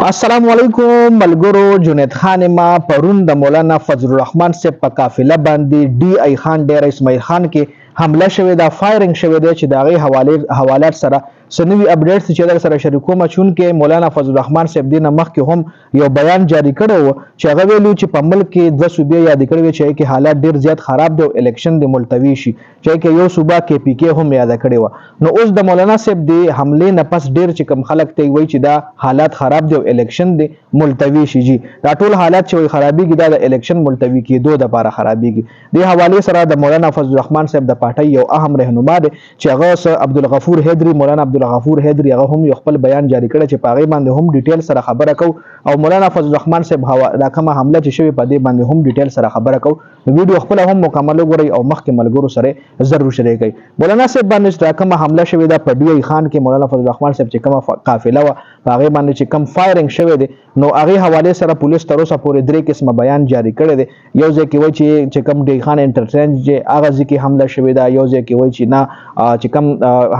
السلام علیکم ملګرو. جنید خان ما پرون د مولانا فضل الرحمن صاحب په قافله باندې ډي ای خان ډیر اسماعیل خان کې حمله شوې ده، فایرنګ شوې ده چې د هغې حوالات سره سنوي اپډیټس چې در سره شریکوم. چونکې مولانا فضل الرحمن صاحب دینه مخکې هم یو بیان جاری کړی و چې هغه ویلي چې په ملک کې دوه صوبې یادې کړې وې چې هغې کې حالات ډېر زیات خراب دی او الیکشن د ملتوي شي، چې هغې کې یو صوبه کې پی کې هم یاده کړې وه. نو اوس د مولانا صاحب د حملې نه پس ډېر چې کوم خلک ته وایي چې دا حالات خراب دی او الیکشن دی ملتوي شي. جی دا ټول حالات چې وایي خرابېږي دا د الیکشن ملتوي کېدو دپاره خرابېږي. دې حوالې سره د مولانا فضل الرحمن صاحب د پارټۍ یو اهم رهنما دی چې هغه عبدالغفور حیدري، مولانا عبدالغفور حیدري، هغه هم یو خپل بیان جاری کړی چې په هغې باندې هم ډیټیل سره خبره کوو او مولانا فضل الرحمن صاحب دا کومه حمله چې شوې په دې باندې هم ډیټیل سره خبره کوو. نو ویډیو خپله هم مکمل وګورئ او مخکې ملګرو سره ضرور شریکئ. مولانا صاحب باندې چې کومه حمله شوې ده په ډي ای خان کې، مولانا فضل الرحمن صاحب چې کومه قافله وه په هغې باندې چې کوم فایرنګ شوی دی، نو هغې حوالې سره پولیس تر اوسه پورې 3 قسمه بیان جاری کړی دی. یو ځای کې وایي چې کوم ډي ای خان انټرچینج چې هغه ځای کې حمله شوې ده، یو ځای کې وایي چې نه چې کوم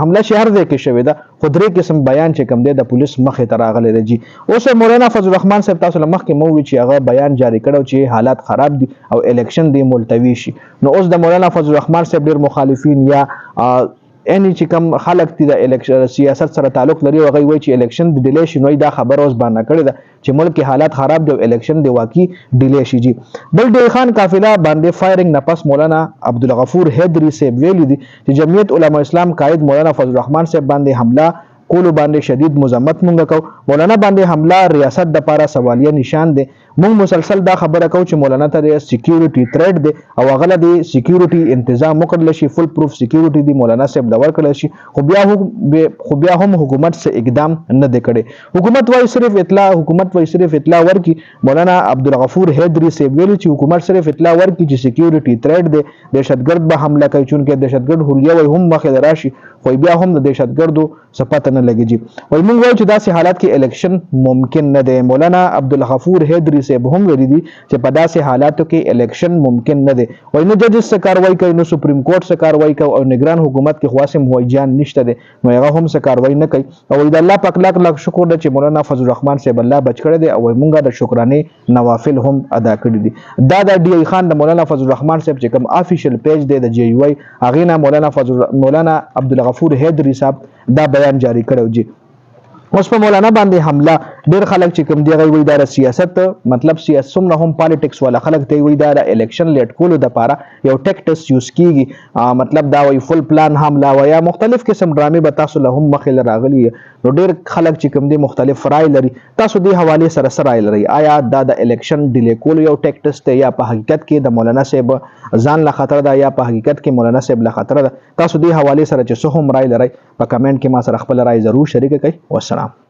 حمله چې هر ځای کې شوې ده، خو 3 قسم بیان چې کوم دی د پولیس مخې ته راغلی دی. جی اوس مولانا فضل الرحمن صاحب تاسو له مخکې مو وویل چې هغه بیان جاری کړی چې حالات خراب دي او الیکشن دی ملتوي شي. نو اوس د مولانا فضل الرحمن صاحب ډېر مخالفین یا اني چې کوم خلک دي د الیکشن سیاست سره تعلق لري او هغوی وایي چې الیکشن د ډیلی شي، نو دا خبره اوس باندې کړې ده چې ملک کې حالات خراب دي او الیکشن د واقعي ډیلی شي. جی بل ډي خان قافله باندې فایرنګ نه پس مولانا عبدالغفور حیدري صاحب ویلي دي چې جمعیت علماء اسلام قائد مولانا فضل الرحمن صاحب باندې حمله کولو باندې شدید مذمت مونږ کوو. مولانا باندې حمله ریاست د پاره سوالیه نشان دی. مونږ مسلسل دا خبره کوو چې مولانا ته د سکیورټي تھریټ دی او هغه له د سکیورټي تنظیم وکړل شي، فل پروف سکیورټي دی مولانا صاحب له ورکړل شي، خو بیا هم حکومت څه اقدام نه دی کړی. حکومت وایي صرف اطلاع ورکړي. مولانا عبدالغفور حیدري صاحب ویلي چې حکومت صرف اطلاع ورکړي چې سکیورټي تھریټ دی، دهشتګرد به حمله کوي، چونکې دهشتګرد حلیه وایي هم مخې راشي، خو بیا هم د دهشتګردو څه پته نه لګي. جی وایي مونږ وایو چې داسې حالات کې الیکشن ممکن نه دی. مولانا عبدالغفور حیدري صاحب هم ویلي دي چې په داسې حالاتو کې الیکشن ممکن نه دی. وایي نه ججز څه کاروایي کوي، نه سپریم کورټ څه کاروایي کوي او نگران حکومت کې خو هسې موجیان نشته دی، نو هغه هم څه کاروایي نه کوي. او وایي د الله پاک لاک شکر ده چې مولانا فضل الرحمن صاحب الله بچ کړی دی او وایي مونږ د شکرانې نوافل هم ادا کړي دي. دا د ډي ای خان د مولانا فضل الرحمن صاحب چې کوم افیشل پیج دی د جی یو ای، هغې نه مولانا عبدالغفور حیدري صاحب دا بیان جاری کړی. جی اوس په مولانا باندې حمله ډېر خلک چې کوم دی هغوی وایي دا د سیاست مطلب څومره هم پالیټکس والا خلک ته وایي دا د الیکشن لیټ کولو دپاره یو ټیکټس یوز کیږي. مطلب دا وایي فل پلان حمله وایي یا مختلف قسم ډرامې به تاسو له هم مخې له راغلي. نو ډېر خلک چې کوم دی مختلف رای لري. تاسو دې حوالې سره څه رای لرئ؟ آیا دا د الیکشن ډیلی کولو یو ټیکټس دی یا په حقیقت کې د مولانا صاحب ځان له خطره ده یا په حقیقت کې مولانا صاحب له خطره ده؟ تاسو دې حوالې سره چې څه هم رای لرئ په کمنټ کې ما سره خپل رای ضرور شریکه کړئ. والسلام.